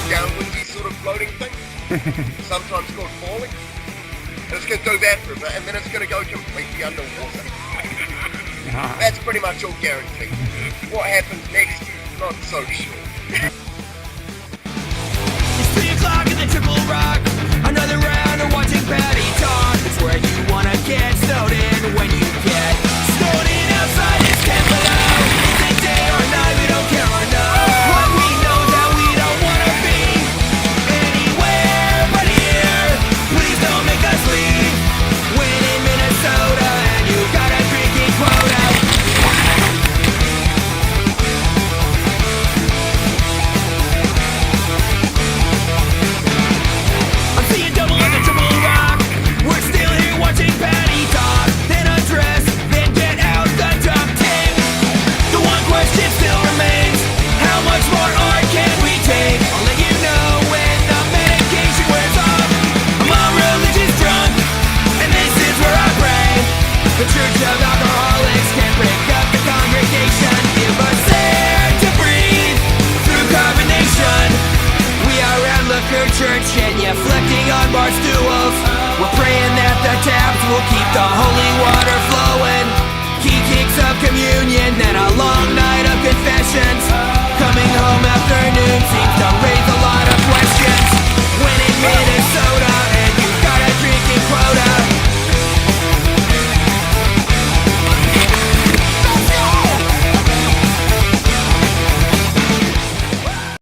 Downwindy sort of floating thing, sometimes called falling. And it's going to do that for a bit, and then it's going to go completely underwater. That's pretty much all guaranteed. What happens next, not so sure. It's 3 o'clock in the Triple Rock.